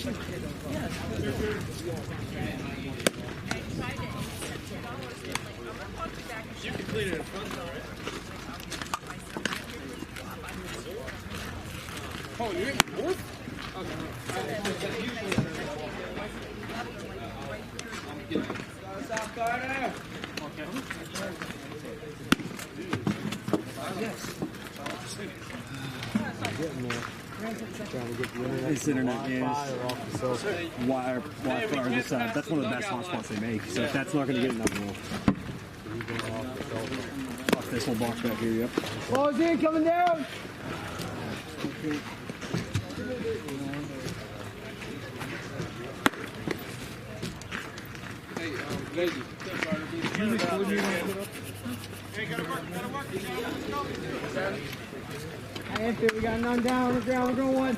You can clean it in front though, right? Oh, you're in north? Okay. South Carter! Okay. Yes. Getting there. Trying to get the internet. This internet is wire this that's one of the best hotspots they make. So if that's not going to get enough, we'll off this whole box back here. Yep. Close in, coming down. Hey, Reggie. Hey, gotta work. Hey, we got none down on the ground. We're going one.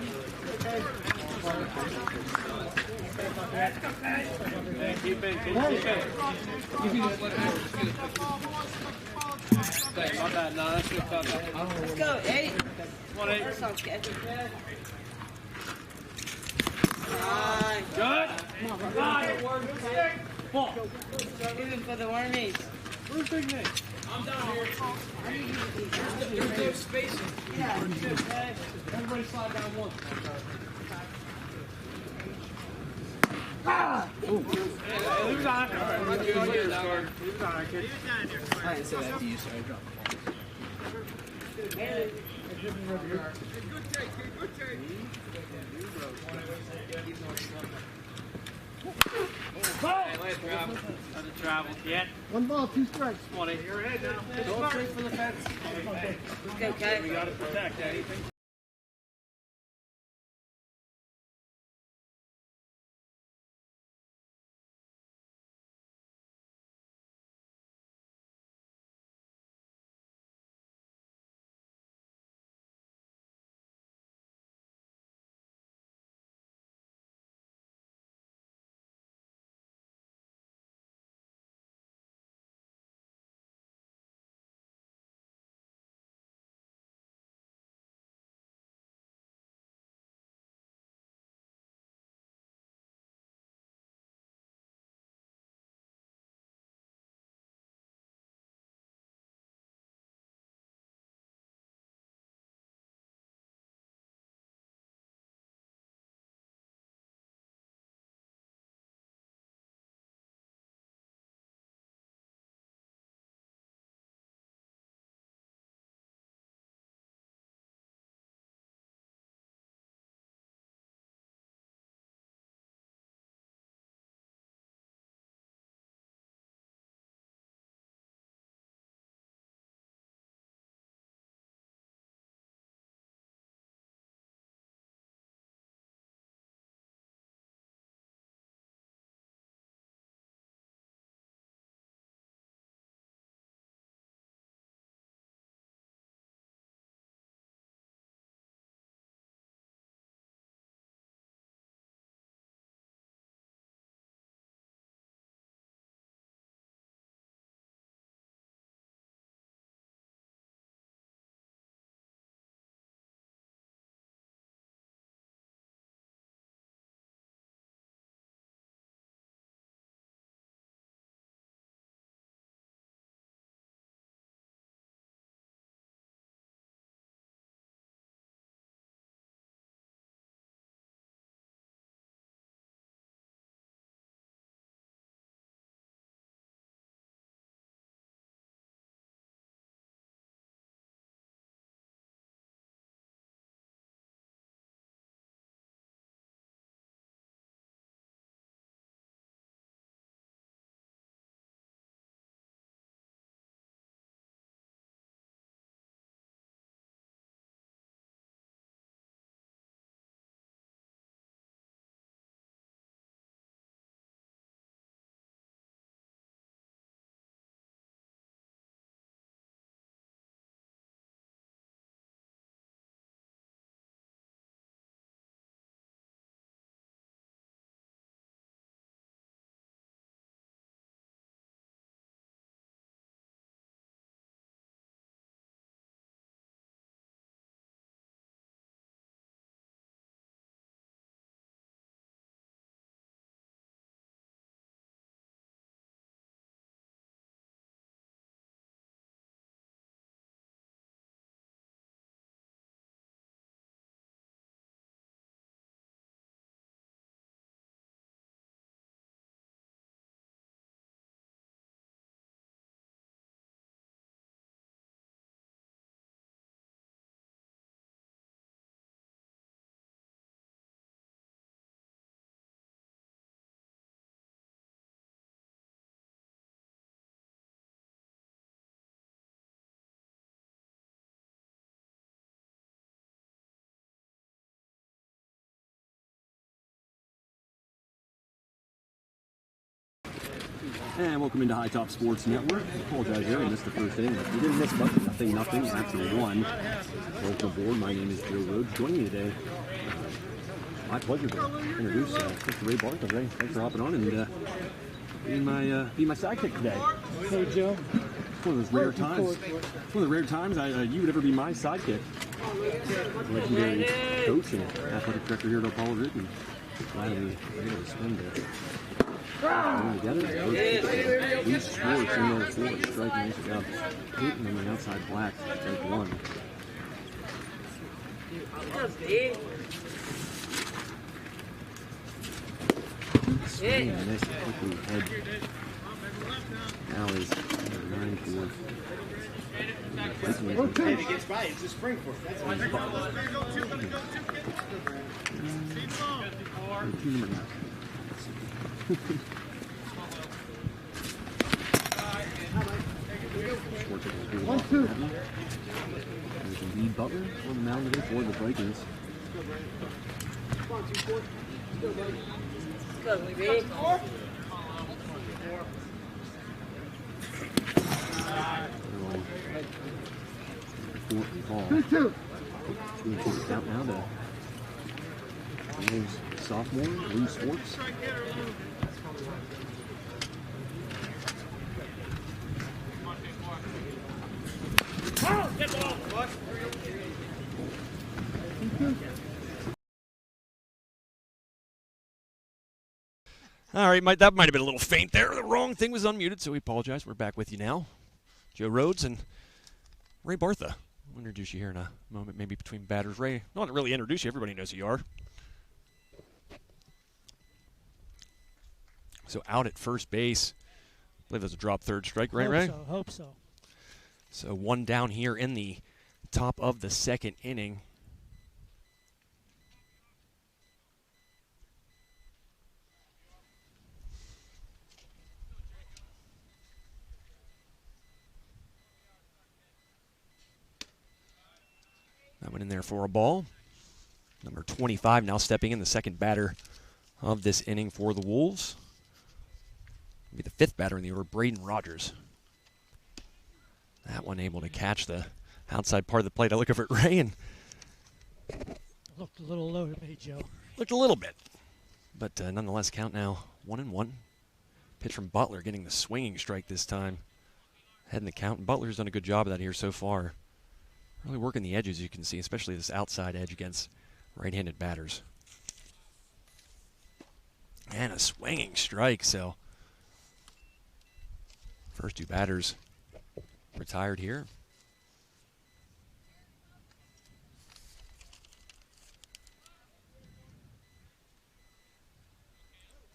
Keep it. You can just let it Hey, my bad. No, that's good. Let's go, 8. Come on, 8. That sounds good. Good. Even for the wormies. Where's Big Nate? I'm down here. There's no spacing. Yeah. Everybody slide down one. Leave it on. All right, leave it on here, Scar. Leave it on, kid. I didn't say that to you, so I dropped the ball. Good take. Hey, let it travel. Let it travel. Yeah. 1 ball, 2 strikes. 20. You're ahead now. Don't straight for the fence. Let's go, Cat. We got to protect anything. And welcome into High Top Sports Network. I apologize there, I missed the first inning. We didn't miss much, nothing, actually won. Welcome aboard. My name is Joe Rhodes. Joining me today, my pleasure to introduce Mr. Ray Bartha. Ray, thanks for hopping on and being my sidekick today. Hey, Joe. It's one of those rare times. It's one of the rare times you would ever be my sidekick. Legendary coach and athletic director here at Apollo Ridge. And glad we were able to spend it. Together, Lee Schwartz in there for a strike, nice job hitting on the outside black, strike one. Swing and miss, quickly head. Now is 9-4. If it gets by, it's a spring for it. That's what Number 9. 1-2. There's Lee Butler on the mound today for the Vikings. Two out now to sophomore Lee Schwartz. All right, that might have been a little faint there. The wrong thing was unmuted, so we apologize. We're back with you now. Joe Rhodes and Ray Bartha. I'll introduce you here in a moment, maybe between batters. Ray, not really introduce you. Everybody knows who you are. So out at first base. I believe there's a drop third strike, right, Ray? Hope so. So one down here in the top of the second inning. That went in there for a ball. Number 25 now stepping in, the second batter of this inning for the Wolves. Be the fifth batter in the order, Braden Rogers. That one able to catch the outside part of the plate. I look over at Ray and Looked a little low to me, Joe. looked a little bit. But nonetheless, count now 1-1. Pitch from Butler getting the swinging strike this time. Heading the count. And Butler's done a good job of that here so far. Really working the edges, you can see, especially this outside edge against right-handed batters. And a swinging strike, so first two batters retired here.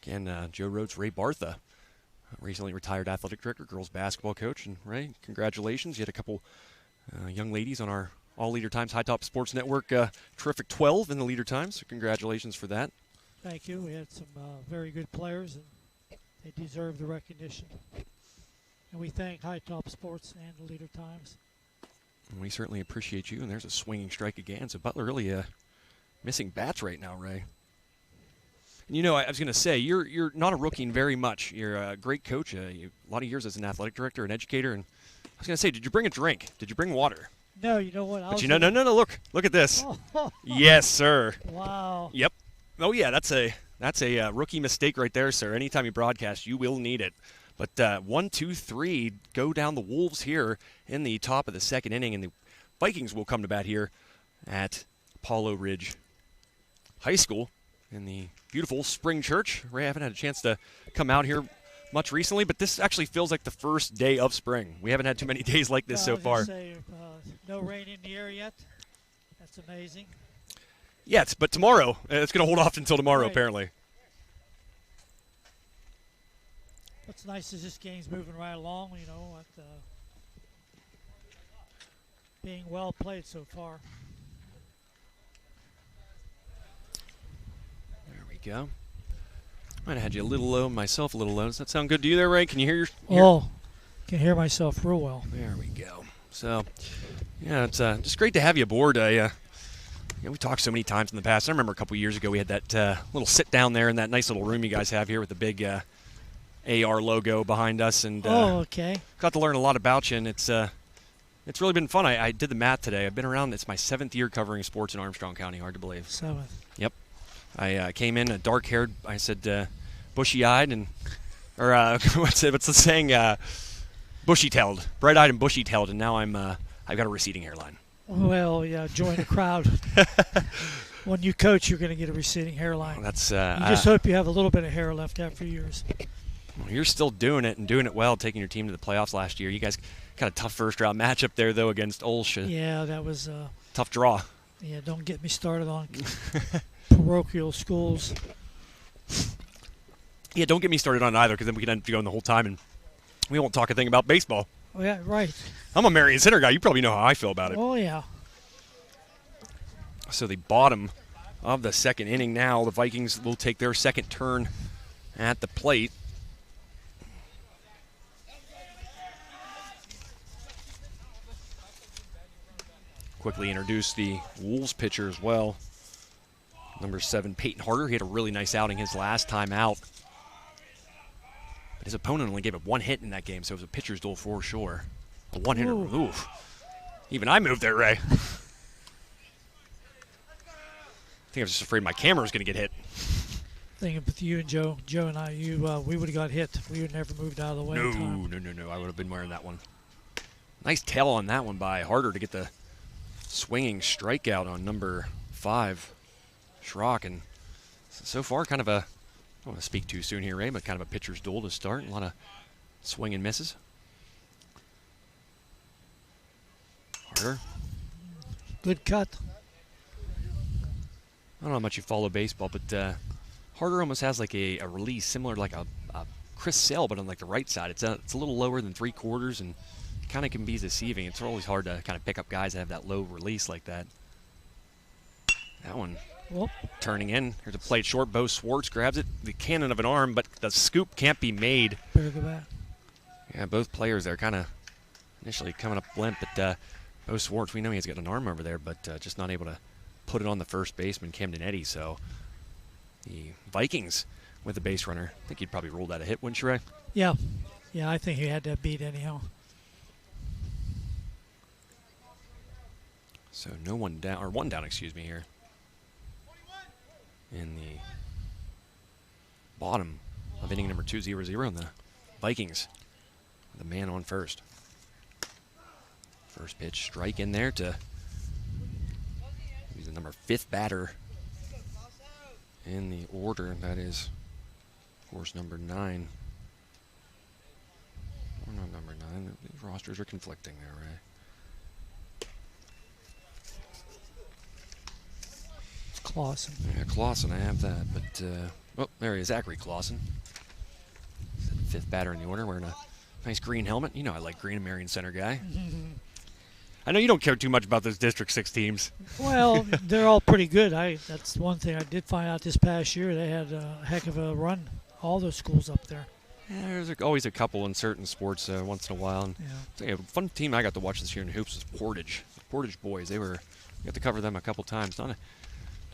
Again, Joe Rhodes, Ray Bartha, recently retired athletic director, girls basketball coach. And Ray, congratulations. You had a couple young ladies on our All Leader Times High Top Sports Network terrific 12 in the Leader Times. So congratulations for that. Thank you. We had some very good players, and they deserve the recognition. And we thank High Top Sports and the Leader Times. And we certainly appreciate you. And there's a swinging strike again. So Butler really missing bats right now, Ray. And you know, I was going to say, you're not a rookie in very much. You're a great coach. A lot of years as an athletic director, an educator. And I was going to say, did you bring a drink? Did you bring water? No, you know what? But no. Look at this. Yes, sir. Wow. Yep. Oh yeah, that's a rookie mistake right there, sir. Anytime you broadcast, you will need it. But 1, 2, 3 go down the Wolves here in the top of the second inning, and the Vikings will come to bat here at Apollo Ridge High School in the beautiful Spring Church. Ray, I haven't had a chance to come out here much recently, but this actually feels like the first day of spring. We haven't had too many days like this so far. No rain in the air yet. That's amazing. Yes, but tomorrow. It's going to hold off until tomorrow, Right. apparently. What's nice is this game's moving right along, you know, being well played so far. There we go. Might have had you a little low, myself a little low. Does that sound good to you there, Ray? Can you hear your... Oh, can hear myself real well. There we go. So, yeah, it's just great to have you aboard. We talked so many times in the past. I remember a couple years ago we had that little sit down there in that nice little room you guys have here with the big AR logo behind us, and Oh, okay. got to learn a lot about you, and it's really been fun. I did the math today. I've been around. It's my 7th year covering sports in Armstrong County. Hard to believe. 7th. Yep. I came in dark-haired. I said bushy-eyed or what's the saying? Bushy-tailed, bright-eyed and bushy-tailed, and now I've got a receding hairline. Well, yeah, join the crowd. When you coach, you're going to get a receding hairline. That's you just hope you have a little bit of hair left after years. Well, you're still doing it and doing it well, taking your team to the playoffs last year. You guys got a tough first-round matchup there, though, against Olsha. Yeah, that was tough draw. Yeah, don't get me started on parochial schools. Yeah, don't get me started on it either, because then we can end up going the whole time and we won't talk a thing about baseball. Oh, yeah, right. I'm a Marion Center guy. You probably know how I feel about it. Oh, yeah. So the bottom of the second inning now, the Vikings will take their second turn at the plate. Quickly introduce the Wolves pitcher as well. Number 7, Peyton Harder. He had a really nice outing his last time out. But his opponent only gave up 1 hit in that game, so it was a pitcher's duel for sure. A one-hitter. Oof. Even I moved there, Ray. I think I was just afraid my camera was going to get hit. Thinking with you and Joe and I, we would have got hit. We would never moved out of the way. No. I would have been wearing that one. Nice tail on that one by Harder to get the swinging strikeout on number 5, Schrock. And so far, kind of a, I don't want to speak too soon here, Ray, but kind of a pitcher's duel to start. A lot of swing and misses. Harder. Good cut. I don't know how much you follow baseball, but Harder almost has like a release similar to like a Chris Sale, but on like the right side. It's a little lower than 3/4 and kind of can be deceiving. It's always hard to kind of pick up guys that have that low release like that. That one turning in. Here's a plate short. Bo Swartz grabs it. The cannon of an arm, but the scoop can't be made. Better go back. Yeah, both players there kind of initially coming up limp, but Bo Swartz, we know he's got an arm over there, but just not able to put it on the first baseman, Camden Eddy. So the Vikings with the base runner. I think he'd probably ruled that a hit, wouldn't you, Ray? Yeah. Yeah, I think he had that beat anyhow. So no one down, or one down, excuse me, here. In the bottom of inning number 2-0-0, and the Vikings, the man on first. First pitch, strike in there to he's the number 5th batter in the order. That is, of course, number 9. Or not number 9. These rosters are conflicting there, Ray. Clausen. Yeah, Clausen, I have that, but oh, there he is, Zachary Clausen. 5th batter in the order, wearing a nice green helmet. You know I like green, a Marion Center guy. I know you don't care too much about those District 6 teams. Well, they're all pretty good. That's one thing I did find out this past year. They had a heck of a run, all those schools up there. Yeah, there's always a couple in certain sports once in a while. And a fun team I got to watch this year in hoops was Portage. The Portage boys. We got to cover them a couple times. Not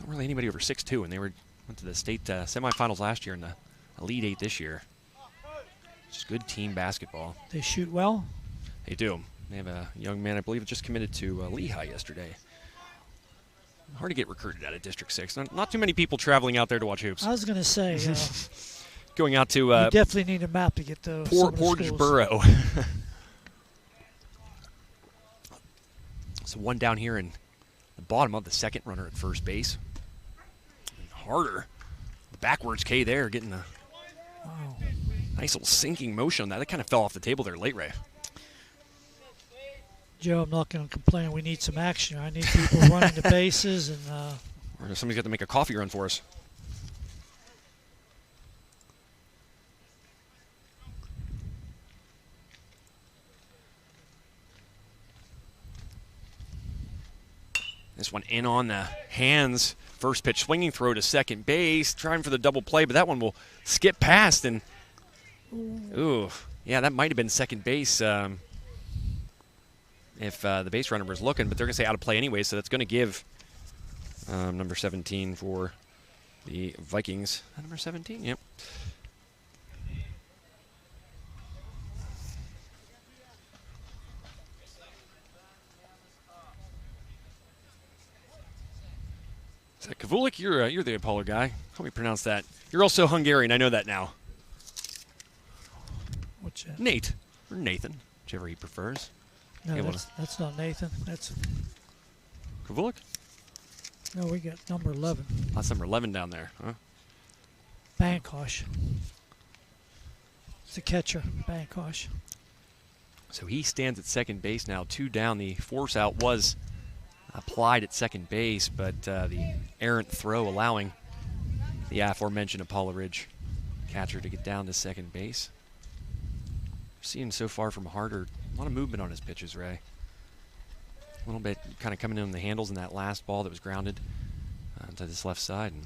really anybody over 6'2", and they went to the state semifinals last year and the Elite 8 this year. Just good team basketball. They shoot well? They do. They have a young man, I believe, just committed to Lehigh yesterday. Hard to get recruited out of District 6. Not too many people traveling out there to watch hoops. I was going to say, going out to you definitely need a map to get to Portageboro. So one down here in the bottom of the second, runner at first base. And Harder, the backwards K there, getting a nice little sinking motion on that. That kind of fell off the table there late, Ray. Joe, I'm not going to complain. We need some action. I need people running the bases. And or somebody's got to make a coffee run for us. This one in on the hands. First pitch swinging throw to second base. Trying for the double play, but that one will skip past. And, ooh, yeah, that might have been second base if the base runner was looking. But they're going to say out of play anyway, so that's going to give number 17 for the Vikings. Number 17, yep. Kvulek, you're the Apollo guy. Help me pronounce that. You're also Hungarian. I know that now. What's that? Nate or Nathan, whichever he prefers. No, Able that's not Nathan. That's Kvulek? no. We got number 11, That's number 11 down there, huh? Bankosh. It's the catcher, Bankosh. So he stands at second base now, 2 down. The force out was applied at second base, but the errant throw allowing the aforementioned Apollo Ridge catcher to get down to second base. We're seeing so far from Harder a lot of movement on his pitches, Ray. A little bit kind of coming in on the handles in that last ball that was grounded to this left side. And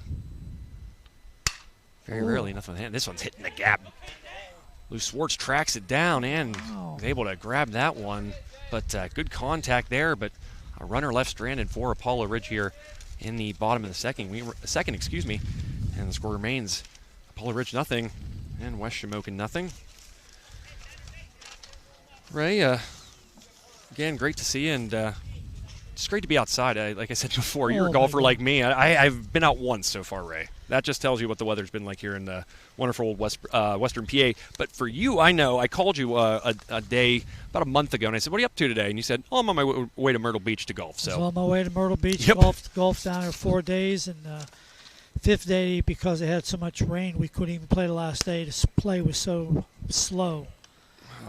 very rarely enough on the hand. This one's hitting the gap. Lou Swartz tracks it down and is able to grab that one. But good contact there, but a runner left stranded for Apollo Ridge here in the bottom of the second. And the score remains Apollo Ridge nothing and West Shamokin nothing. Ray, again, great to see you, and it's great to be outside. Like I said before, you're a golfer like me. I've been out once so far, Ray. That just tells you what the weather's been like here in the wonderful old Western PA. But for you, I know, I called you a day about a month ago, and I said, what are you up to today? And you said, oh, I'm on my way to Myrtle Beach to golf. So I was on my way to Myrtle Beach, Yep. golf down there 4 days, and fifth day, because it had so much rain, we couldn't even play the last day. The play was so slow.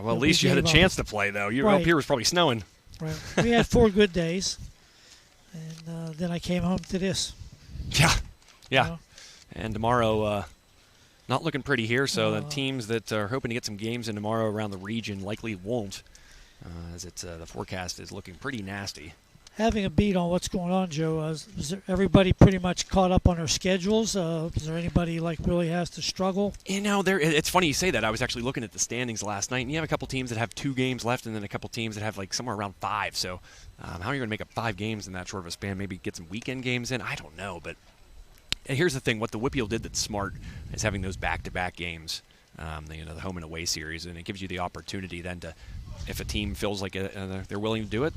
Well, at least you had a chance to play, though. Up here was probably snowing. Right. We had 4 good days, and then I came home to this. Yeah. You know? And tomorrow, not looking pretty here, so the teams that are hoping to get some games in tomorrow around the region likely won't, as the forecast is looking pretty nasty. Having a beat on what's going on, Joe, is everybody pretty much caught up on their schedules? Is there anybody really has to struggle? You know, it's funny you say that. I was actually looking at the standings last night, and you have a couple teams that have 2 games left, and then a couple teams that have somewhere around 5. So, how are you going to make up 5 games in that short of a span? Maybe get some weekend games in? I don't know, but here's the thing: what the WPIAL did that's smart is having those back-to-back games, the home and away series, and it gives you the opportunity then to, if a team feels like they're willing to do it,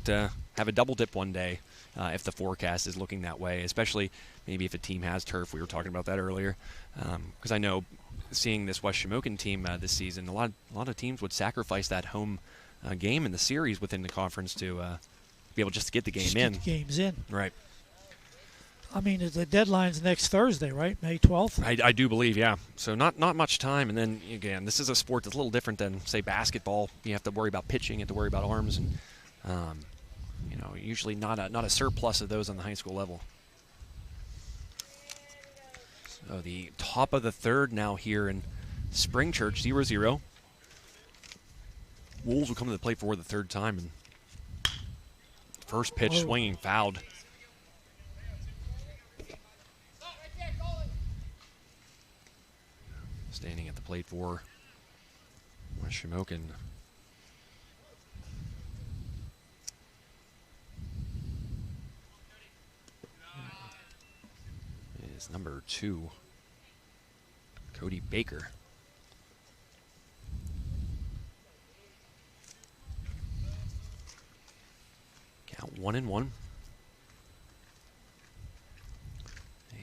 have a double dip one day if the forecast is looking that way, especially maybe if a team has turf. We were talking about that earlier, because I know seeing this West Shamokin team this season, a lot of teams would sacrifice that home game in the series within the conference to be able just to get the game in. Get the games in. Right. I mean, the deadline's next Thursday, right? May 12th? I do believe, yeah. So not much time. And then, again, this is a sport that's a little different than, say, basketball. You have to worry about pitching, you have to worry about arms, and, usually not a surplus of those on the high school level. So the top of the third now here in Spring Church, 0-0. Wolves will come to the plate for the third time. And first pitch swinging, fouled. Standing at the plate for West Shamokin. Is number 2, Cody Baker. Count 1-1. Hey,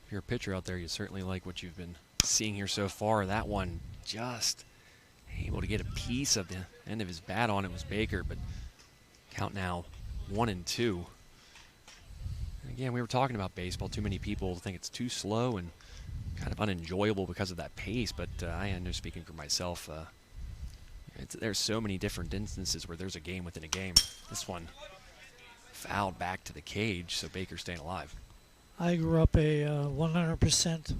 if you're a pitcher out there, you certainly like what you've been seeing here so far. That one just able to get a piece of the end of his bat on it was Baker, but count now 1-2. And again, we were talking about baseball. Too many people think it's too slow and kind of unenjoyable because of that pace, but I know, speaking for myself, there's so many different instances where there's a game within a game. This one fouled back to the cage, so Baker's staying alive. I grew up a 100%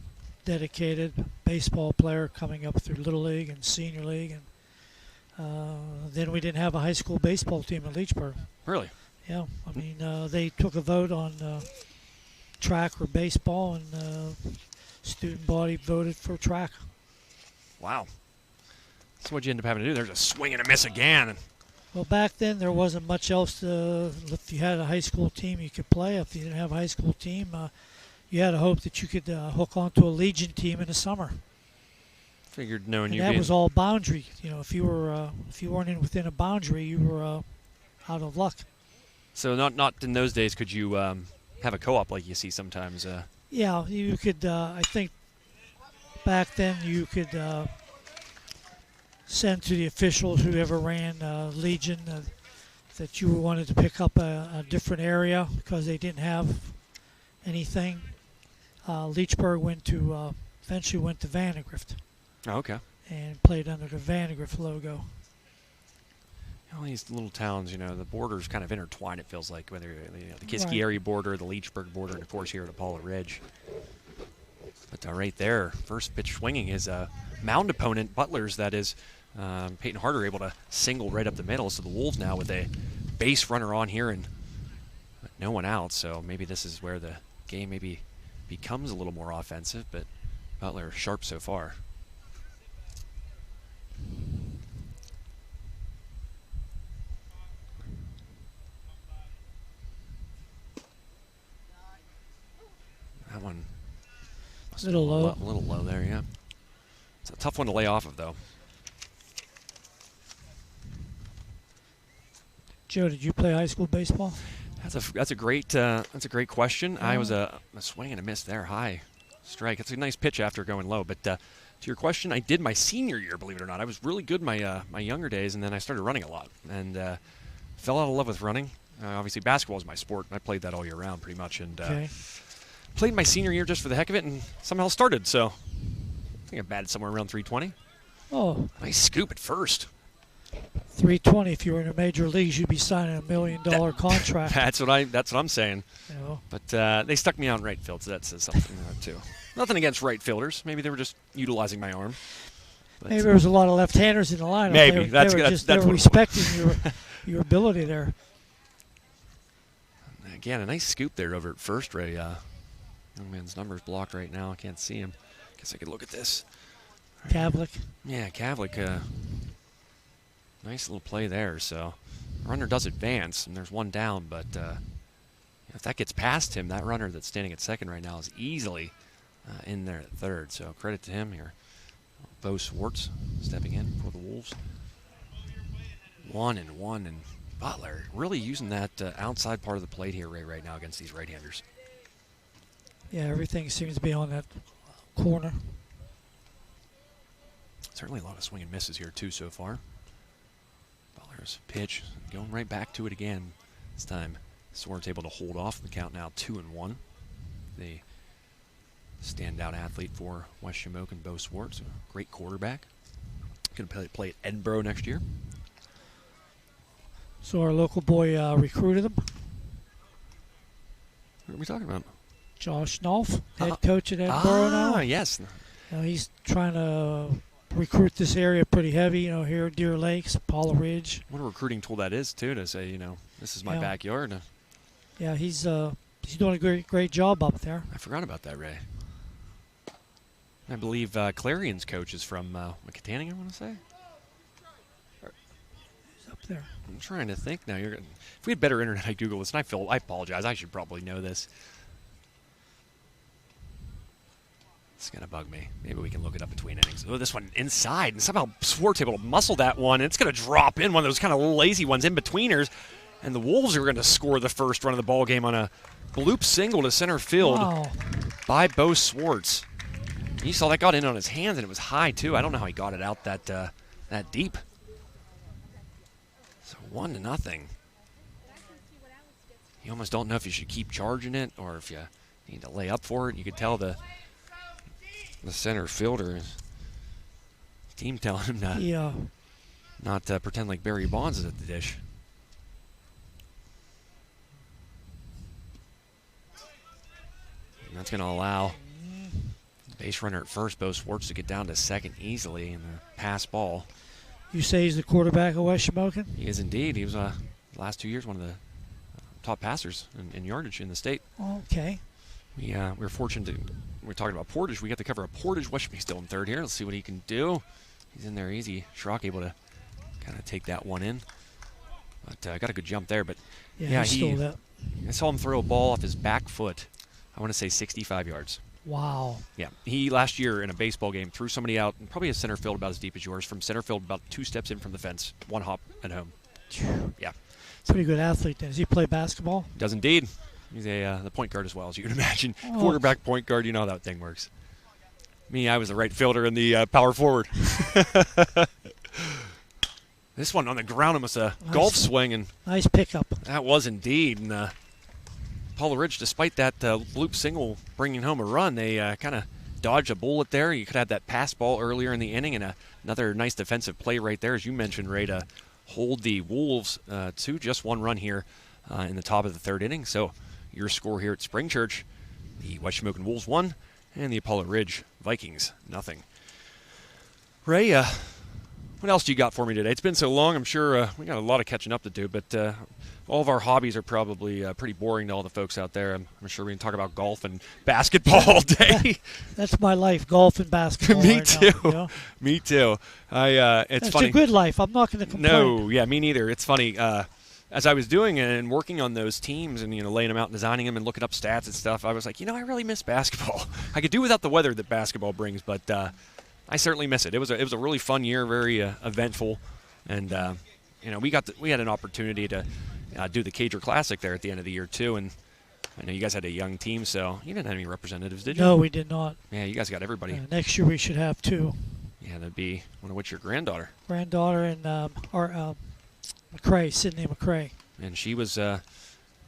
dedicated baseball player coming up through Little League and Senior League, and then we didn't have a high school baseball team in Leechburg. Really? Yeah, I mean, they took a vote on track or baseball, and student body voted for track. Wow. So what'd you end up having to do? There's a swing and a miss again. Well, back then there wasn't much else to, if you had a high school team you could play. If you didn't have a high school team, you had to hope that you could hook onto a Legion team in the summer. Figured knowing you. That was all boundary. You know, if you weren't within a boundary, you were out of luck. So not in those days could you have a co-op like you see sometimes. Yeah, you could. I think back then you could send to the officials who ever ran Legion that you wanted to pick up a different area because they didn't have anything. Leechburg eventually went to Vandegrift Oh, okay. and played under the Vandegrift logo. All these little towns, the borders kind of intertwine, it feels like, whether the Kiski Right. area border, the Leechburg border, and of course here at Apollo Ridge. But right there, first pitch swinging is a mound opponent, Butler's, that is Peyton Harder able to single right up the middle. So the Wolves now with a base runner on here and no one out. So maybe this is where the game maybe becomes a little more offensive, but Butler sharp so far. That one A little low. A little low there, yeah. It's a tough one to lay off of, though. Joe, did you play high school baseball? That's a great question. I was a swing and a miss there, high strike. It's a nice pitch after going low. But to your question, I did my senior year, believe it or not. I was really good my younger days, and then I started running a lot and fell out of love with running. Obviously, basketball is my sport. I played that all year round, pretty much, and played my senior year just for the heck of it, and somehow started. So I think I batted somewhere around 320. Oh, Nice scoop at first. 320. If you were in the major leagues, you'd be signing $1 million contract. That's what I'm saying. You know? But they stuck me out in right field, so that says something too. Nothing against right fielders. Maybe they were just utilizing my arm. But Maybe there was a lot of left-handers in the lineup. Maybe. They were what- respecting your ability there. Again, a nice scoop there over at first, Ray. Young man's number's blocked right now. I can't see him. Guess I could look at this. Kavlik. Yeah, Kavlik. Nice little play there. So, runner does advance, and there's one down. But if that gets past him, that runner that's standing at second right now is easily in there at third. So credit to him here. Bo Swartz stepping in for the Wolves. 1-1, and Butler really using that outside part of the plate here, Ray, right now against these right-handers. Yeah, everything seems to be on that corner. Certainly a lot of swing and misses here, too, so far. Butler's pitch, going right back to it again. This time, Swartz able to hold off the count now 2-1. The standout athlete for West Shamokin, Bo Swartz, a great quarterback. Going to play at Edinburgh next year. So our local boy recruited him. What are we talking about? Josh Knopf, head coach at Edinburgh now. Yes. You know, he's trying to recruit this area pretty heavy, here at Deer Lakes, Apollo Ridge. What a recruiting tool that is, too, to say, this is my backyard. Yeah, he's doing a great job up there. I forgot about that, Ray. I believe Clarion's coach is from Mickataning, I want to say. He's up there. I'm trying to think now. If we had better internet, I'd Google this. And I apologize. I should probably know this. It's going to bug me. Maybe we can look it up between innings. Oh, this one inside. And somehow Swartz able to muscle that one. And it's going to drop in, one of those kind of lazy ones, in betweeners. And the Wolves are going to score the first run of the ball game on a bloop single to center field by Bo Swartz. You saw that got in on his hands, and it was high, too. I don't know how he got it out that deep. So 1-0. You almost don't know if you should keep charging it or if you need to lay up for it. You could tell the center fielder, team telling him to not pretend like Barry Bonds is at the dish. And that's going to allow base runner at first, Bo Swartz, to get down to second easily in the pass ball. You say he's the quarterback of West Shamokin? He is indeed. He was, the last 2 years, one of the top passers in yardage in the state. Okay. We're fortunate we're talking about Portage. We got to cover a Portage. West still in third here. Let's see what he can do. He's in there easy. Schrock able to kind of take that one in. But got a good jump there. But Yeah, he stole that. I saw him throw a ball off his back foot. I want to say 65 yards. Wow. Yeah, he last year in a baseball game threw somebody out, probably a center field about as deep as yours, from center field about 2 steps in from the fence, 1 hop at home. Yeah. Pretty good athlete then. Does he play basketball? Does indeed. He's the point guard as well, as you can imagine. Oh. Quarterback, point guard, you know how that thing works. Me, I was the right fielder and the power forward. This one on the ground, almost a golf swing, and Nice pickup. that was indeed. And Apollo Ridge, despite that loop single bringing home a run, they kind of dodged a bullet there. You could have that pass ball earlier in the inning, and another nice defensive play right there, as you mentioned, Ray, to hold the Wolves to just one run here in the top of the third inning. So your score here at Spring Church, the West Shamokin Wolves 1 and the Apollo Ridge Vikings 0. Ray, what else do you got for me today? It's been so long, I'm sure we got a lot of catching up to do, but all of our hobbies are probably pretty boring to all the folks out there. I'm sure we can talk about golf and basketball all day. That's my life, golf and basketball. Me right too. Now, you know? Me too. It's funny. It's a good life. I'm not going to complain. No, yeah, me neither. It's funny. As I was doing and working on those teams and laying them out, and designing them, and looking up stats and stuff, I was like, I really miss basketball. I could do without the weather that basketball brings, but I certainly miss it. It was a really fun year, very eventful, and we had an opportunity to do the Cager Classic there at the end of the year too. And I know you guys had a young team, so you didn't have any representatives, did you? No, we did not. Yeah, you guys got everybody. Next year we should have 2. Yeah, that'd be what's your granddaughter? Granddaughter and our McCrae, Sydney McCrae. And she was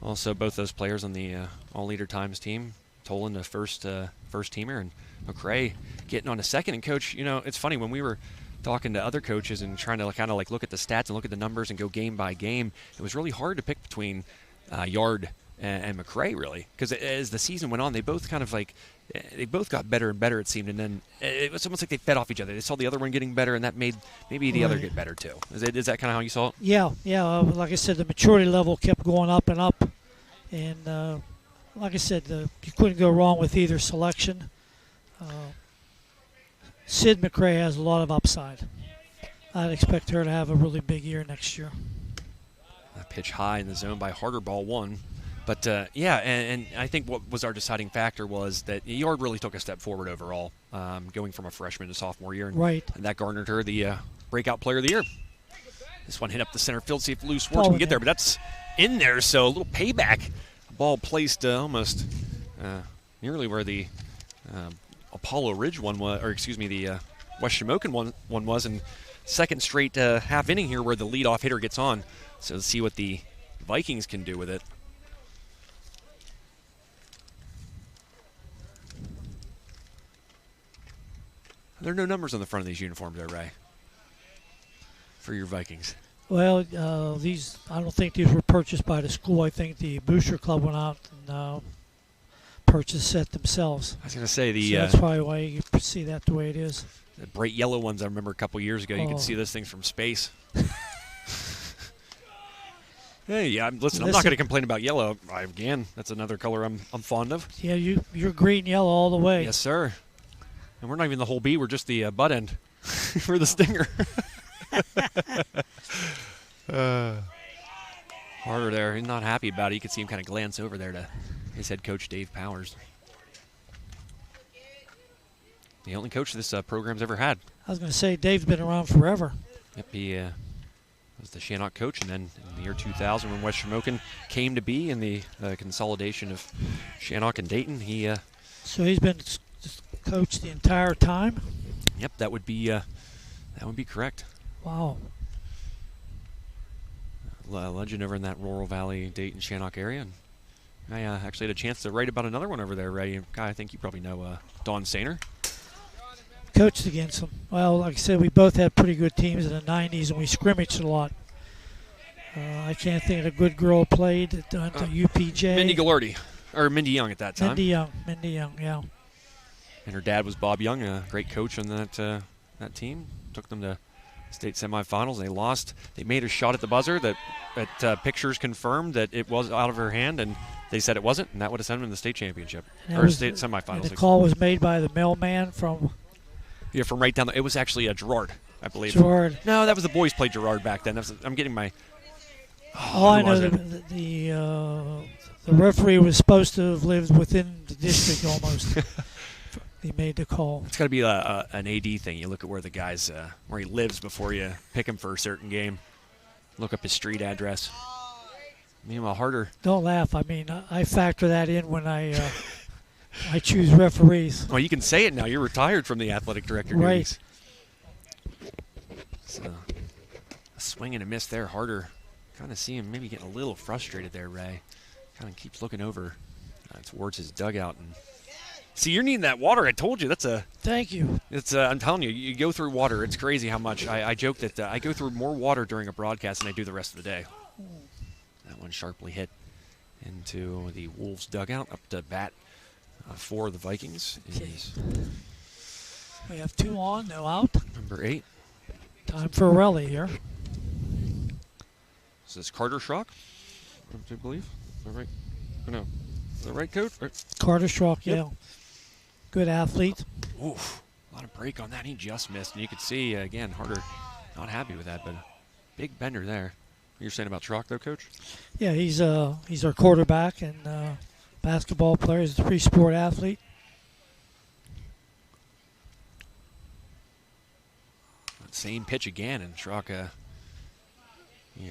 also both those players on the all-leader times team. Tolan, the first teamer, and McCrae getting on a second. And Coach, it's funny when we were talking to other coaches and trying to kind of look at the stats and look at the numbers and go game by game, it was really hard to pick between Yard and McCrae, really, because as the season went on, they both kind of they both got better and better, it seemed, and then it was almost like they fed off each other. They saw the other one getting better, and that made maybe the other get better too. Is that kind of how you saw it? Yeah. Like I said, the maturity level kept going up and up, and like I said, you couldn't go wrong with either selection. Sid McCrae has a lot of upside. I'd expect her to have a really big year next year. A pitch high in the zone by Harder, ball 1. But, and I think what was our deciding factor was that Yard really took a step forward overall, going from a freshman to sophomore year. Right. And that garnered her the breakout player of the year. This one hit up the center field, see if Lou Swartz can get there, but that's in there, so a little payback. Ball placed almost nearly where the Apollo Ridge one was, or excuse me, the West Shamokin one was, and second straight half inning here where the leadoff hitter gets on. So let's see what the Vikings can do with it. There are no numbers on the front of these uniforms there, Ray, for your Vikings. Well, I don't think these were purchased by the school. I think the Booster Club went out and purchased a set themselves. I was going to say So that's probably why you see that the way it is. The bright yellow ones I remember a couple years ago. You could see those things from space. Hey, listen, I'm not going to complain about yellow. Again, that's another color I'm fond of. Yeah, you're green yellow all the way. Yes, sir. And we're not even the whole bee. We're just the butt end. We're the stinger. Harder there. He's not happy about it. You could see him kind of glance over there to his head coach, Dave Powers. The only coach this program's ever had. I was going to say, Dave's been around forever. Yep, he was the Shannock coach, and then in the year 2000 when West Shamokin came to be in the consolidation of Shannock and Dayton, he... So he's been coach the entire time? Yep, that would be correct. Wow. Legend over in that Rural Valley, Dayton, Shannock area. And I actually had a chance to write about another one over there, Ray. Guy I think you probably know, Don Sainer. Coached against them. Well, like I said, we both had pretty good teams in the 90s, and we scrimmaged a lot. I can't think of a good girl played at UPJ. Mindy Galardi, or Mindy Young at that time. Mindy Young, yeah. And her dad was Bob Young, a great coach on that team. Took them to state semifinals. They lost. They made a shot at the buzzer that pictures confirmed that it was out of her hand, and they said it wasn't, and that would have sent them to the state championship or state semifinals. And the call was made by the mailman from. Yeah, from right down there. It was actually Gerard, I believe. Gerard. No, that was the boys played Gerard back then. I'm getting my. I know the referee was supposed to have lived within the district almost. He made the call. It's got to be an AD thing. You look at where the guy's where he lives before you pick him for a certain game. Look up his street address. Meanwhile, Harder. Don't laugh. I mean, I factor that in when I choose referees. Well, you can say it now. You're retired from the athletic director Right. duties. So, a swing and a miss there. Harder. Kind of see him maybe getting a little frustrated there, Ray. Kind of keeps looking over towards his dugout. And see, you're needing that water. I told you. That's a. Thank you. It's. I'm telling you, you go through water. It's crazy how much. I joke that I go through more water during a broadcast than I do the rest of the day. That one sharply hit into the Wolves dugout. Up to bat for the Vikings is We have 2 on, no out. number 8. Time for a rally here. Is this Carter Schrock? I believe. Is that right? Or no? Is that right, Coach? Right. Carter Schrock, Yep. yeah. Good athlete. Oof. A lot of break on that. He just missed. And you could see, again, Harder not happy with that, but a big bender there. You're saying about Schrock, though, Coach? Yeah, he's our quarterback and basketball player. He's a 3-sport athlete. Same pitch again, and Schrock,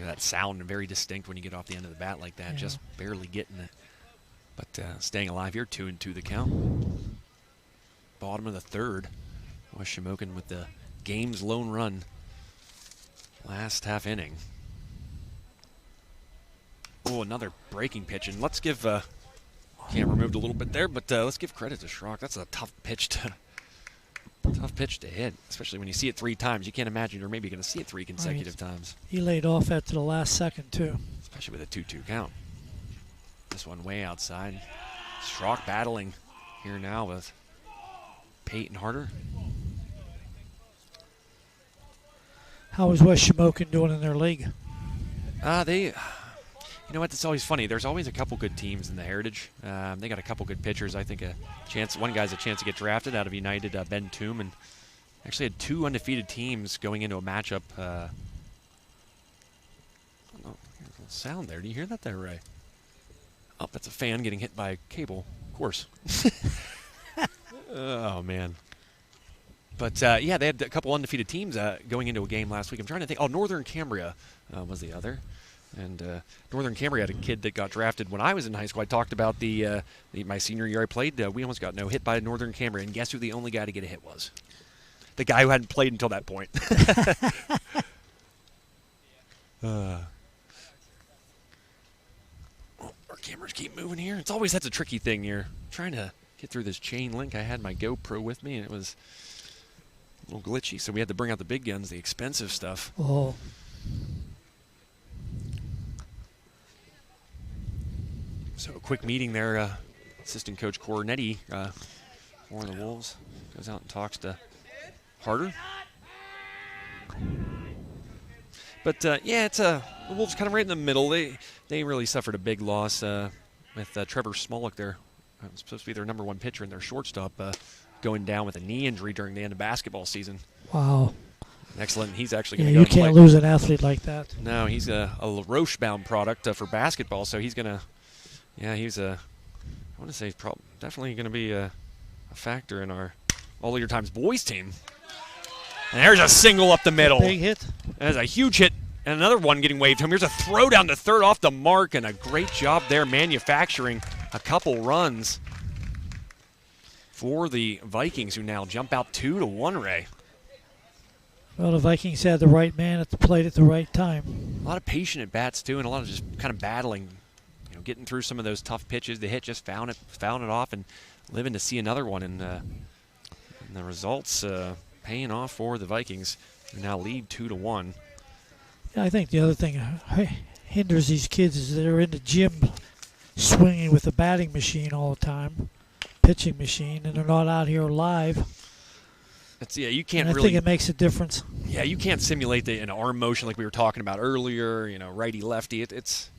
that sound very distinct when you get off the end of the bat like that, Yeah. just barely getting it. But staying alive here, 2-2 the count. Bottom of the third. Was Shamokin with the game's lone run last half inning. Oh, another breaking pitch, and let's give camera moved a little bit there, but let's give credit to Schrock. That's a tough pitch to hit, especially when you see it 3 times. You can't imagine you're maybe going to see it 3 consecutive times, He laid off after the last second, too. especially with a 2-2 count. This one way outside. Schrock battling here now with Peyton Harder. How is West Shamokin doing in their league? You know what? It's always funny. There's always a couple good teams in the Heritage. They got a couple good pitchers. I think one guy's a chance to get drafted out of United, Ben Toom, and actually had 2 undefeated teams going into a matchup. I don't know. There's a little sound there. Do you hear that there, Ray? Oh, that's a fan getting hit by a cable. Of course. Oh, man. But, yeah, they had a couple undefeated teams going into a game last week. I'm trying to think. Oh, Northern Cambria was the other. And Northern Cambria had a kid that got drafted when I was in high school. I talked about my senior year I played. We almost got no hit by Northern Cambria. And guess who the only guy to get a hit was? The guy who hadn't played until that point. Our cameras keep moving here. It's always that's a tricky thing here. Trying to get through this chain link. I had my GoPro with me, and it was a little glitchy. So we had to bring out the big guns, the expensive stuff. Oh, So a quick meeting there. Assistant Coach Cornetti for the Wolves goes out and talks to Harder. But yeah, it's the Wolves kind of right in the middle. They really suffered a big loss with Trevor Smolik there. Supposed to be their number 1 pitcher and their shortstop going down with a knee injury during the end of basketball season. wow. Excellent. He's actually Yeah, going to go you and play. can't lose an athlete like that. No, he's a LaRoche-bound product for basketball, so he's going to. Yeah, he's I want to say definitely going to be a factor in our All Your Times boys team. And there's a single up the middle. Big hit. There's a huge hit, and another one getting waved home. Here's a throw down to third off the mark, and a great job there manufacturing a couple runs for the Vikings, who now jump out 2-1, Ray. Well, the Vikings had the right man at the plate at the right time. A lot of patient at bats, too, and a lot of just kind of battling, getting through some of those tough pitches. The hit just found it off, and living to see another one. And the results paying off for the Vikings, who now lead 2-1. Yeah, I think the other thing hinders these kids is they're in the gym swinging with a batting machine all the time, pitching machine, and they're not out here live. You can't and I think it makes a difference. Yeah, you can't simulate an arm motion like we were talking about earlier. Righty lefty. It's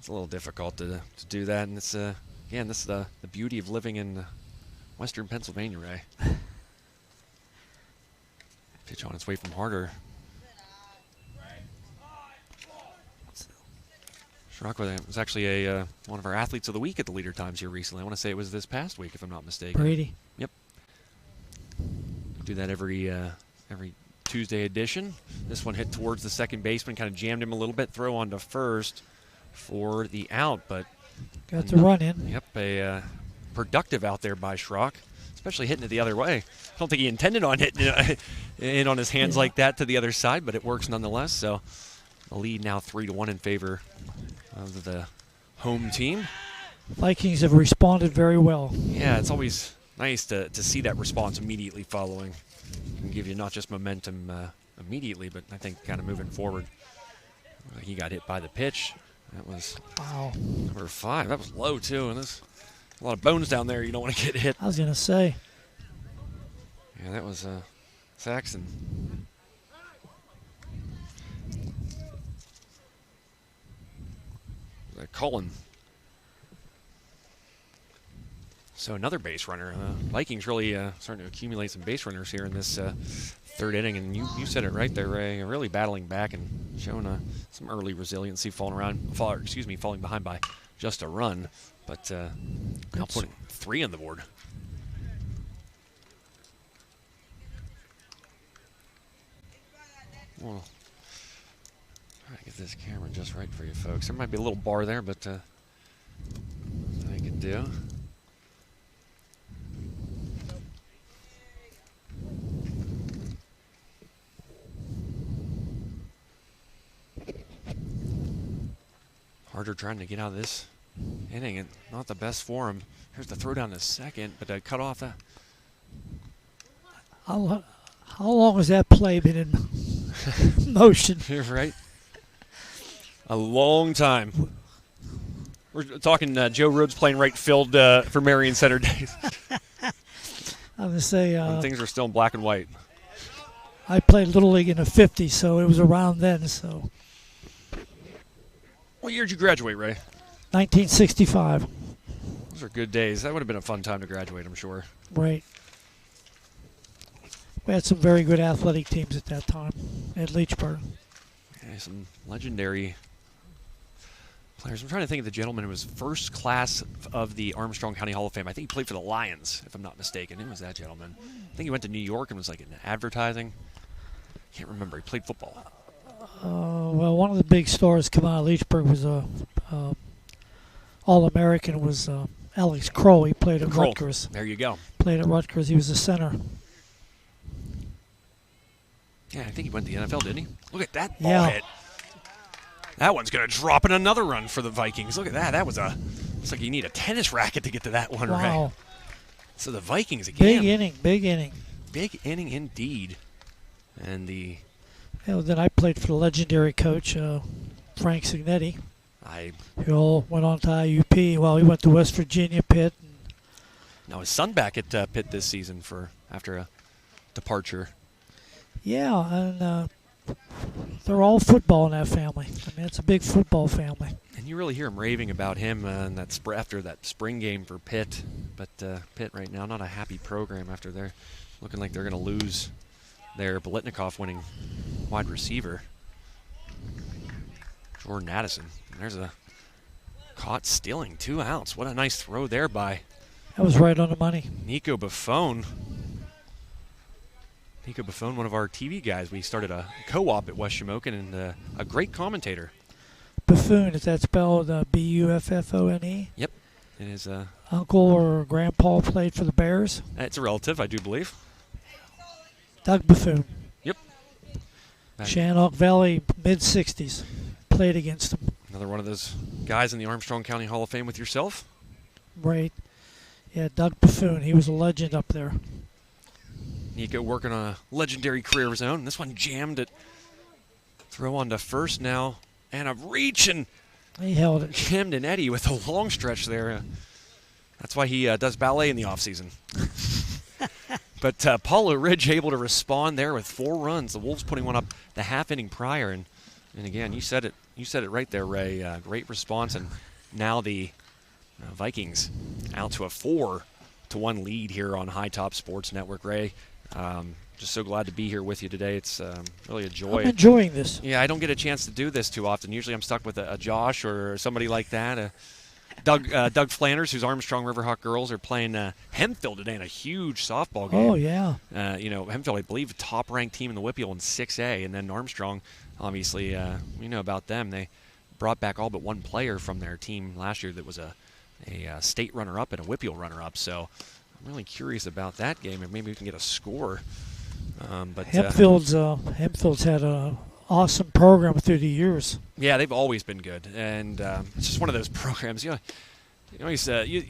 a little difficult to do that, and it's again, this is the beauty of living in Western Pennsylvania, Ray. Pitch on its way from Harder. Schrock was actually one of our athletes of the week at the Leader Times here recently. I want to say it was this past week, if I'm not mistaken. Brady. Yep. Do that every Tuesday edition. This one hit towards the second baseman, kind of jammed him a little bit. Throw on to first. for the out, but Got the run in. yep, a productive out there by Schrock, especially hitting it the other way. I don't think he intended on hitting it in on his hands like that to the other side, but it works nonetheless. So the lead now 3-1 in favor of the home team. Vikings have responded very well. Yeah, it's always nice to see that response immediately following. It can give you not just momentum immediately, but I think kind of moving forward. He got hit by the pitch. That was number 5. That was low, too, and there's a lot of bones down there. You don't want to get hit. I was going to say. Yeah, that was Saxon. Cullen. So another base runner. Vikings really starting to accumulate some base runners here in this third inning, and you said it right there, Ray. Really battling back and showing some early resiliency, falling behind by just a run, but now putting 3 on the board. Well, try to get this camera just right for you folks. There might be a little bar there, but I can do. Harder trying to get out of this inning, and not the best for him. Here's the throw down to second, but cut off that. How long has that play been in motion? You're right. A long time. We're talking Joe Rhodes playing right field for Marion Center days. I'm going to say when things are still in black and white. I played Little League in the 50s, so it was around then. So. What year did you graduate, Ray? 1965. Those are good days. That would have been a fun time to graduate, I'm sure. Right. We had some very good athletic teams at that time at Leechburg. Yeah, some legendary players. I'm trying to think of the gentleman who was first class of the Armstrong County Hall of Fame. I think he played for the Lions, if I'm not mistaken. It was that gentleman. I think he went to New York and was like in advertising. Can't remember. He played football. Well, one of the big stars come out of Leechburg was All-American was Alex Kroll. He played at Rutgers. There you go. Played at Rutgers. He was a center. Yeah, I think he went to the NFL, didn't he? Look at that ball hit. That one's going to drop in another run for the Vikings. Look at that. That was looks like you need a tennis racket to get to that one, wow. Right? So the Vikings again. Big inning, big inning. Big inning indeed. And the... Then I played for the legendary coach, Frank Signetti. He all went on to IUP. Well, he went to West Virginia, Pitt. Now his son back at Pitt this season after a departure. Yeah, and they're all football in that family. I mean, it's a big football family. And you really hear him raving about him after that spring game for Pitt. But Pitt right now, not a happy program after they're looking like they're going to lose their Bolitnikoff winning wide receiver, Jordan Addison. And there's a caught stealing 2 outs. What a nice throw there by... That was right on the money. Nico Buffone. Nico Buffone, one of our TV guys. We started a co-op at West Shamokin, and a great commentator. Buffoon, is that spelled B-U-F-F-O-N-E? Yep. And his uncle or grandpa played for the Bears? It's a relative, I do believe. Doug Buffoon. Yep. Shannock Valley, mid-60s. Played against him. Another one of those guys in the Armstrong County Hall of Fame with yourself? Right. Yeah, Doug Buffoon. He was a legend up there. Nico working on a legendary career of his own. This one jammed it. Throw on to first now. And a reach, and he held it. Jammed an Eddie with a long stretch there. That's why he does ballet in the offseason. But Paulo Ridge able to respond there with 4 runs. The Wolves putting one up the half inning prior, and again, you said it right there, Ray. Great response, and now the Vikings out to a 4-1 lead here on High Top Sports Network. Ray, just so glad to be here with you today. It's really a joy. I'm enjoying this. Yeah, I don't get a chance to do this too often. Usually, I'm stuck with a Josh or somebody like that. Doug Flanders, whose Armstrong Riverhawk girls are playing Hempfield today in a huge softball game. Oh, yeah. Hempfield, I believe, top-ranked team in the Whippeal in 6A, and then Armstrong, obviously, we know about them. They brought back all but one player from their team last year that was a state runner-up and a Whippeal runner-up. So I'm really curious about that game, and maybe we can get a score. But Hempfield's had an awesome program through the years. Yeah, they've always been good, and it's just one of those programs. You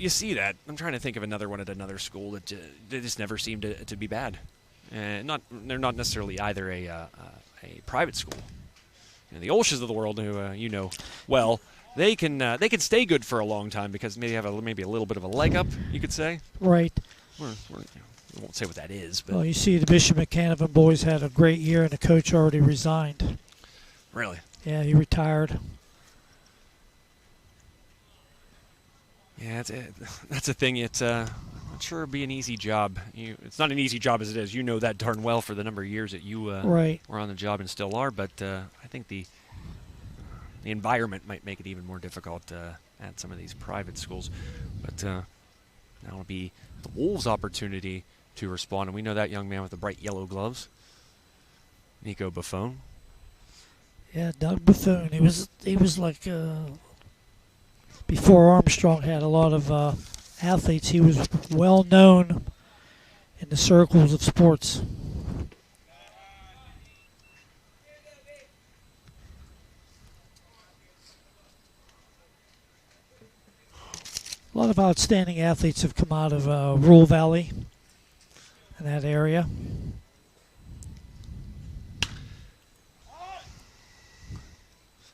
see that. I'm trying to think of another one at another school that they just never seem to be bad. They're not necessarily either a private school. The Olshes of the world, who well, they can stay good for a long time because maybe have maybe a little bit of a leg up, you could say. Right. We won't say what that is, but well, you see, the Bishop McCanavan boys had a great year, and the coach already resigned. Really? Yeah, he retired. Yeah, that's a thing. It's not sure it'd be an easy job. It's not an easy job as it is. You know that darn well for the number of years that you right. were on the job and still are. But I think the environment might make it even more difficult at some of these private schools. But now it'll be the Wolves' opportunity to respond, and we know that young man with the bright yellow gloves, Nico Buffon. Yeah, Doug Buffon. He was like before Armstrong had a lot of athletes. He was well known in the circles of sports. A lot of outstanding athletes have come out of Rural Valley in that area.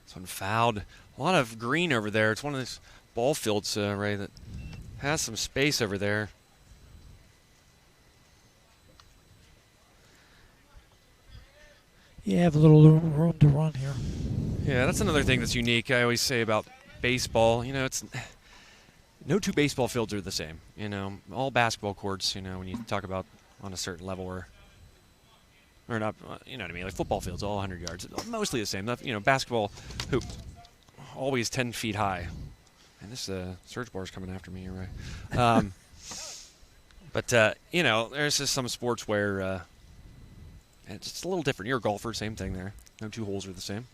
This one fouled. A lot of green over there. It's one of those ball fields, Ray, that has some space over there. You have a little room to run here. Yeah, that's another thing that's unique. I always say about baseball, it's no two baseball fields are the same. All basketball courts, when you talk about on a certain level or not, you know what I mean? Like football fields, all 100 yards, mostly the same. Basketball hoop, always 10 feet high. And this search bar is coming after me, you're right. But there's just some sports where it's just a little different. You're a golfer, same thing there. No two holes are the same.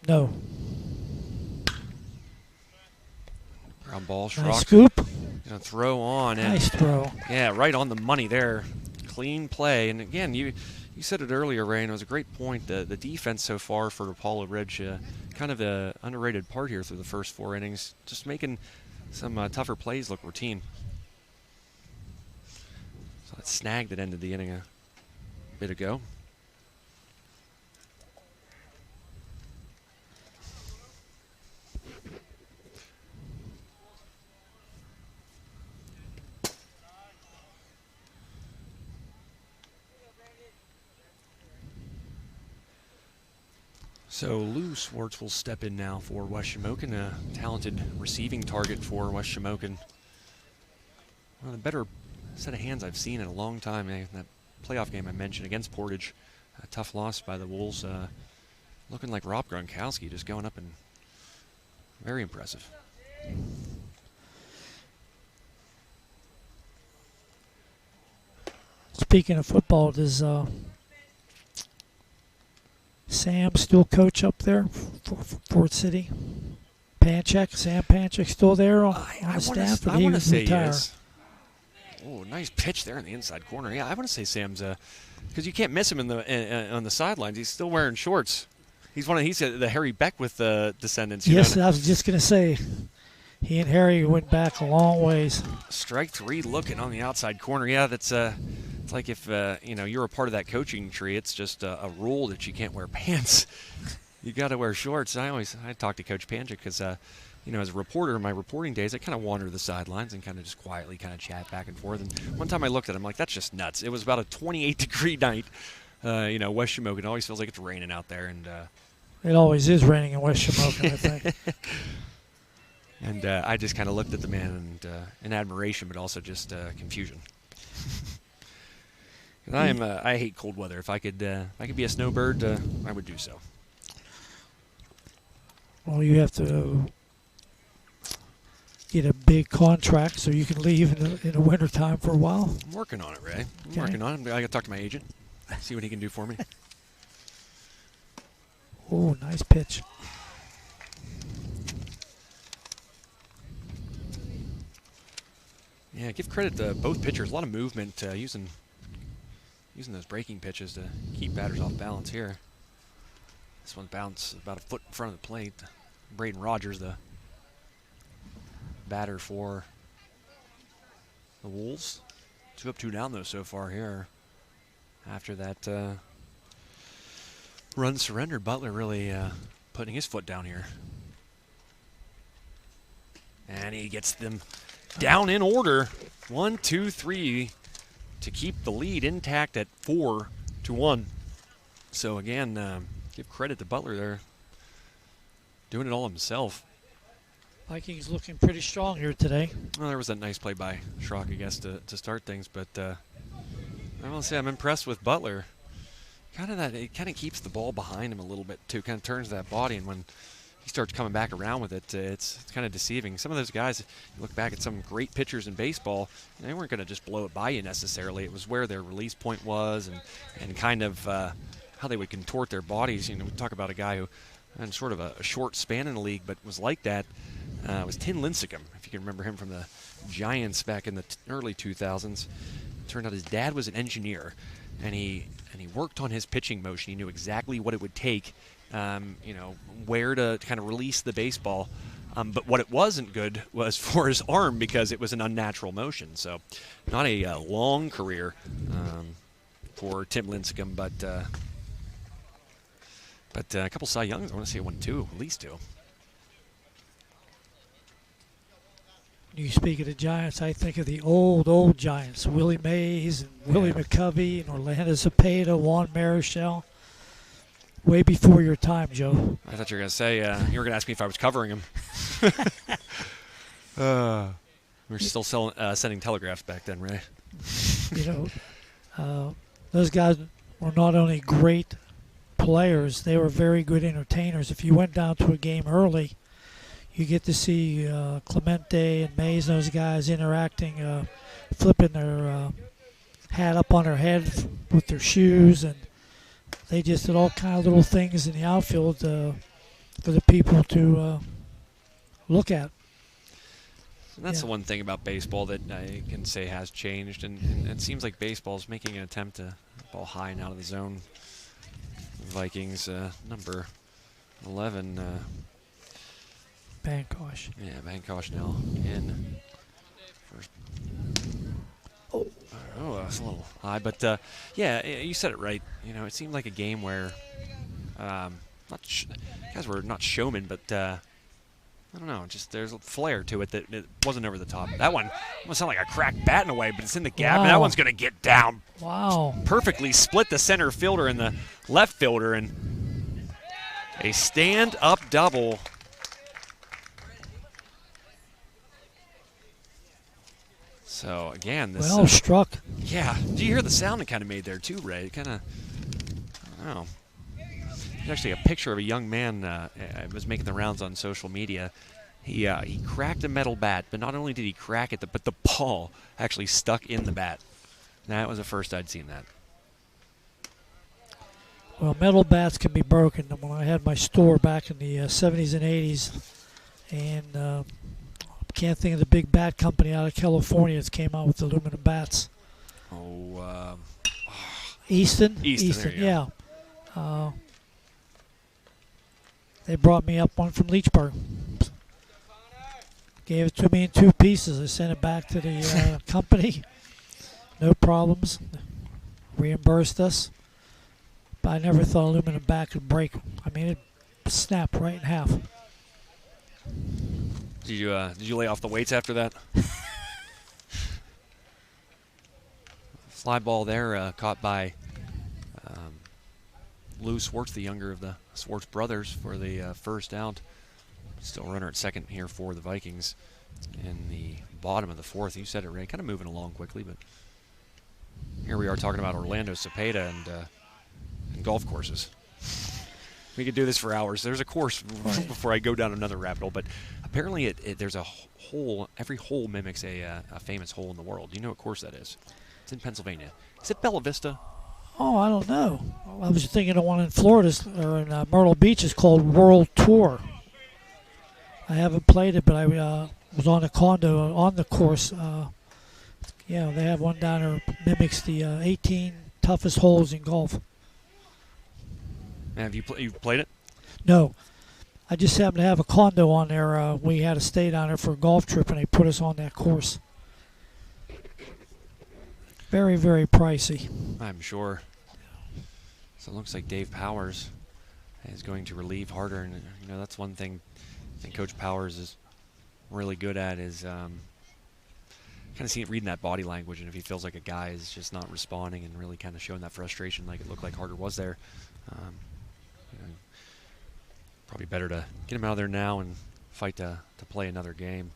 No. Ground ball, Nice Schrock. scoop. Gonna throw on. Nice throw. Yeah, right on the money there. Clean play. And again, you said it earlier, Ray, and it was a great point. The defense so far for Apollo Ridge, kind of the underrated part here through the first 4 innings, just making some tougher plays look routine. So that snag that ended the inning a bit ago. So Lou Swartz will step in now for West Shamokin, a talented receiving target for West Shamokin. One of the better set of hands I've seen in a long time. That playoff game I mentioned against Portage, a tough loss by the Wolves. Looking like Rob Gronkowski, just going up and very impressive. Speaking of football, does Sam still coach up there for Fort City? Sam Panchek still there on the staff? I want to say yes. Oh, nice pitch there in the inside corner. Yeah, I want to say Sam's because you can't miss him on the sidelines. He's still wearing shorts. He's the Harry Beckwith descendants. Yes, I was just gonna say, he and Harry went back a long ways. Strike 3 looking on the outside corner. Yeah, that's it's like if you're a part of that coaching tree. It's just a rule that you can't wear pants. You got to wear shorts. I talk to Coach Panchik because as a reporter in my reporting days, I kind of wander the sidelines and kind of just quietly kind of chat back and forth. And one time I looked at him like, that's just nuts. It was about a 28-degree night. West Shamokin always feels like it's raining out there, and it always is raining in West Shamokin, I think. And I just kind of looked at the man and in admiration, but also just confusion. I hate cold weather. If I could be a snowbird, I would do so. Well, you have to get a big contract so you can leave in the wintertime for a while. I'm working on it, Ray. I'm working on it. I got to talk to my agent, see what he can do for me. Oh, nice pitch. Yeah, give credit to both pitchers. A lot of movement using those breaking pitches to keep batters off balance here. This one bounced about a foot in front of the plate. Braden Rogers, the batter for the Wolves. 2 up, 2 down, though, so far here. After that run surrendered, Butler really putting his foot down here. And he gets them down in order. 1, 2, 3 to keep the lead intact at 4-1. So again, give credit to Butler there. Doing it all himself. Vikings looking pretty strong here today. Well, there was that nice play by Schrock, I guess, to start things. But I will say I'm impressed with Butler. It kind of keeps the ball behind him a little bit too. Kind of turns that body, and when he starts coming back around with it, it's kind of deceiving. Some of those guys, you look back at some great pitchers in baseball, they weren't going to just blow it by you necessarily. It was where their release point was and kind of how they would contort their bodies. You know, we talk about a guy who had sort of a short span in the league, but was like that. It was Tim Lincecum, if you can remember him from the Giants back in the early 2000s. Turned out his dad was an engineer, and he worked on his pitching motion. He knew exactly what it would take, where to kind of release the baseball. But what it wasn't good was for his arm because it was an unnatural motion. So not a long career for Tim Lincecum, but a couple Cy Youngs. I want to say 1, 2, at least 2. You speak of the Giants, I think of the old Giants. Willie Mays and Willie McCovey and Orlando Cepeda, Juan Marichal. Way before your time, Joe. I thought you were going to say, you were going to ask me if I was covering him. We were still sending telegraphs back then, Ray. Those guys were not only great players, they were very good entertainers. If you went down to a game early, you get to see Clemente and Mays and those guys interacting, flipping their hat up on their head with their shoes, and they just did all kind of little things in the outfield for the people to look at. And that's the one thing about baseball that I can say has changed, and it seems like baseball's making an attempt to ball high and out of the zone. Vikings, number 11. Bankosh. Yeah, Bankosh now in first. Oh, that's a little high, but yeah, you said it right. You know, it seemed like a game where guys were not showmen, but I don't know, just there's a flair to it that it wasn't over the top. That one almost sound like a cracked bat in a way, but it's in the gap, Wow. and that one's going to get down. Wow. Perfectly split the center fielder and the left fielder, and a stand-up double. So, again, this... Well struck. Yeah. Do you hear the sound it kind of made there, too, Ray? It kind of... I don't know. There's actually a picture of a young man was making the rounds on social media. He cracked a metal bat, but not only did he crack it, but the ball actually stuck in the bat. That was the first I'd seen that. Well, metal bats can be broken. When I had my store back in the 70s and 80s, and can't think of the big bat company out of California that came out with aluminum bats. Oh, Easton? Easton, there you yeah. They brought me up one from Leechburg. Gave it to me in 2 pieces. I sent it back to the company. No problems. Reimbursed us. But I never thought aluminum bat could break. I mean, it snapped right in half. Did you lay off the weights after that? Fly ball there, caught by Lou Swartz, the younger of the Swartz brothers, for the first out. Still runner at second here for the Vikings in the bottom of the 4th. You said it, Ray. Kind of moving along quickly, but here we are talking about Orlando Cepeda and golf courses. We could do this for hours. There's a course before I go down another rabbit hole, but apparently there's a hole. Every hole mimics a famous hole in the world. Do you know what course that is? It's in Pennsylvania. Is it Bella Vista? Oh, I don't know. I was thinking of one in Florida or in Myrtle Beach. It's called World Tour. I haven't played it, but I was on a condo on the course. Yeah, they have one down there mimics the 18 toughest holes in golf. Have you played it? No, I just happened to have a condo on there. We had to stay down there for a golf trip, and they put us on that course. Very, very pricey. I'm sure. So it looks like Dave Powers is going to relieve Harder, and that's one thing I think Coach Powers is really good at is kind of reading that body language, and if he feels like a guy is just not responding and really kind of showing that frustration, like it looked like Harder was there, probably better to get him out of there now and fight to play another game.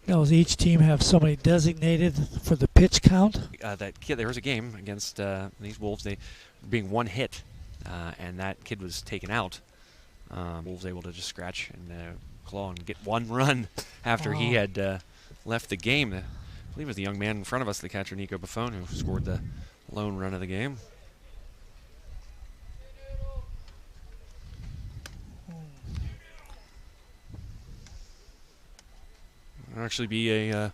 Does each team have somebody designated for the pitch count? That kid, there was a game against these Wolves. They were being one hit, and that kid was taken out. Wolves able to just scratch and claw and get one run after he had left the game. I believe it was the young man in front of us, the catcher Nico Buffon, who scored the lone run of the game. There'll actually be a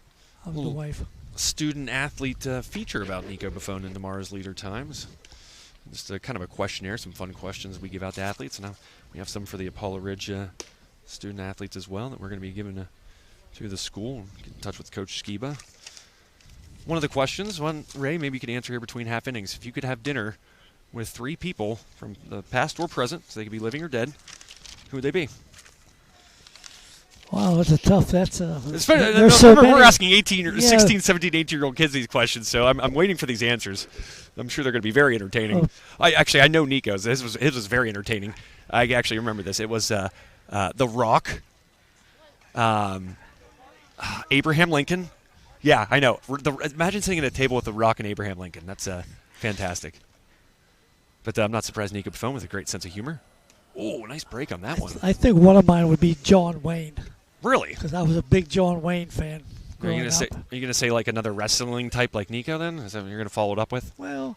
student-athlete feature about Nico Buffon in tomorrow's Leader Times. Just kind of a questionnaire, some fun questions we give out to athletes. And we have some for the Apollo Ridge student-athletes as well that we're going to be giving to the school. Get in touch with Coach Skiba. One of the questions, Ray, maybe you could answer here between half innings. If you could have dinner with 3 people from the past or present, so they could be living or dead, who would they be? Wow, that's a tough. We're asking 16, 17, 18-year-old kids these questions, so I'm waiting for these answers. I'm sure they're going to be very entertaining. I know Nico's. His was very entertaining. I actually remember this. It was The Rock, Abraham Lincoln. Yeah, I know. Imagine sitting at a table with The Rock and Abraham Lincoln. That's fantastic. But I'm not surprised Nico Buffon with a great sense of humor. Oh, nice break on that one. I think one of mine would be John Wayne. Really? Because I was a big John Wayne fan. Are you gonna say like another wrestling type like Nico then? Is that what you're gonna follow it up with? Well,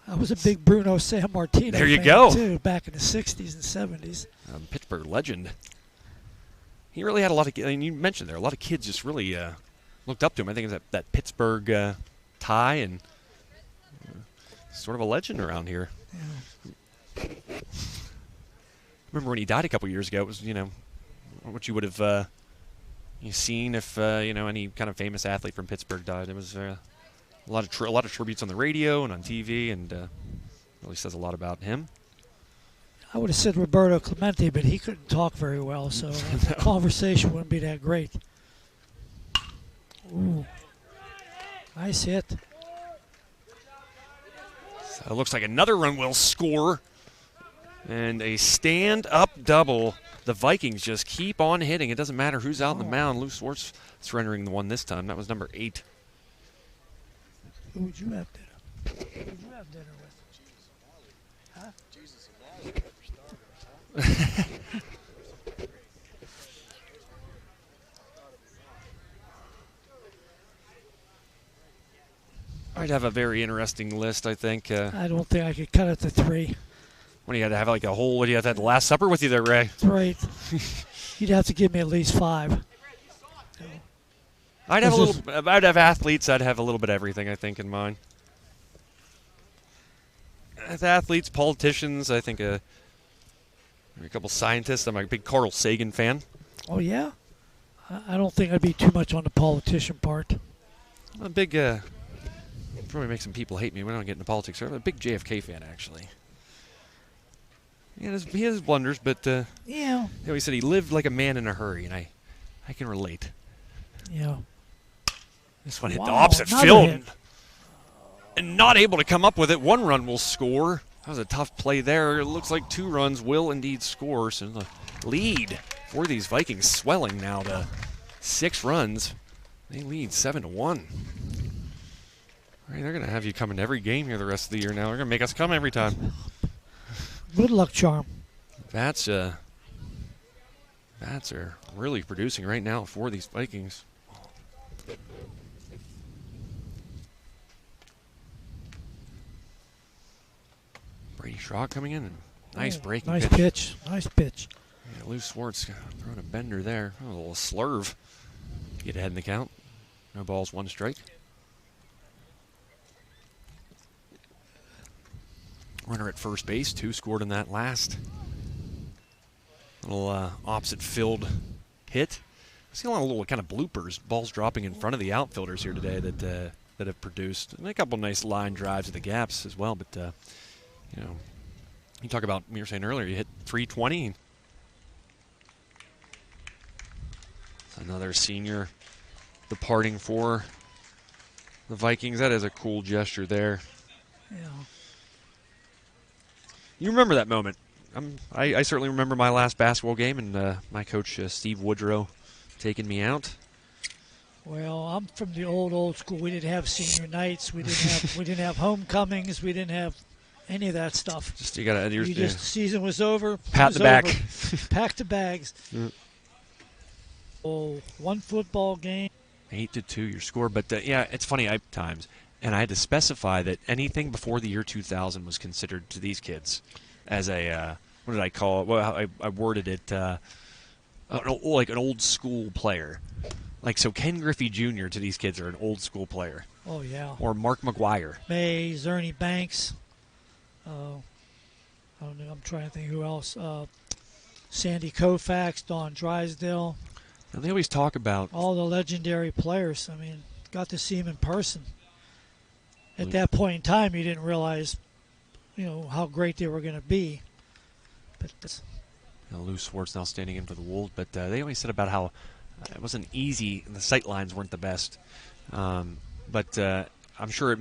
I was a big Bruno Sammartino there you fan go. too, back in the 60s and 70s. Pittsburgh legend. He really had a lot of. You mentioned there a lot of kids just really looked up to him. I think it's that Pittsburgh tie and sort of a legend around here. Yeah. Remember when he died a couple years ago? It was what you would have seen if any kind of famous athlete from Pittsburgh died. It was a lot of tributes on the radio and on TV, and really says a lot about him. I would have said Roberto Clemente, but he couldn't talk very well, so the conversation wouldn't be that great. Ooh, nice hit. So it looks like another run will score. And a stand-up double. The Vikings just keep on hitting. It doesn't matter who's out on the mound. Lou Swartz surrendering the one this time. That was number 8. Who would you have dinner? Who would you have dinner with? Huh? Jesus and I'd have a very interesting list, I think. I don't think I could cut it to 3. When you had to have like a whole, what do you have to have the Last Supper with you there, Ray? That's right. You'd have to give me at least 5. I'd have athletes. I'd have a little bit of everything, I think, in mind. As athletes, politicians, I think a couple scientists. I'm a big Carl Sagan fan. Oh, yeah? I don't think I'd be too much on the politician part. I'm a big, probably make some people hate me when I don't get into politics. I'm a big JFK fan, actually. He has blunders, but yeah. He said he lived like a man in a hurry, and I can relate. Yeah. This one hit the opposite field, and not able to come up with it. 1 run will score. That was a tough play there. It looks like 2 runs will indeed score. So the lead for these Vikings swelling now to 6 runs. They lead 7-1. All right, they're going to have you come in every game here the rest of the year now. They're going to make us come every time. Good luck charm. Bats are really producing right now for these Vikings. Schrock coming in. And nice breaking Nice pitch. pitch. Nice pitch. Yeah, Lou Swartz throwing a bender there. Oh, a little slurve. Get ahead in the count. No balls, 1 strike. Runner at first base, 2 scored in that last little opposite field hit. I've seen a lot of little kind of bloopers, balls dropping in front of the outfielders here today that have produced, and a couple nice line drives at the gaps as well. But you know, you talk about, you were saying earlier, you hit 320. Another senior departing for the Vikings. That is a cool gesture there. Yeah. You remember that moment. I certainly remember my last basketball game and my coach, Steve Woodrow, taking me out. Well, I'm from the old school. We didn't have senior nights. We didn't have homecomings. We didn't have any of that stuff. Just you gotta. The season was over. Pat the back. Pack the bags. Yeah. Oh, 1 football game. 8-2 your score, but yeah, it's funny. Times, and I had to specify that anything before the year 2000 was considered to these kids as a what did I call it? Well, I worded it like an old school player. Like, so Ken Griffey Jr. to these kids are an old school player. Oh yeah. Or Mark McGuire. Mays, Ernie Banks. I don't know. I'm trying to think who else. Sandy Koufax, Don Drysdale. And they always talk about all the legendary players. I mean, got to see them in person. At that point in time, you didn't realize, how great they were going to be. But Lou Swartz now standing in for the Wolves, but they always said about how it wasn't easy and the sight lines weren't the best. But I'm sure it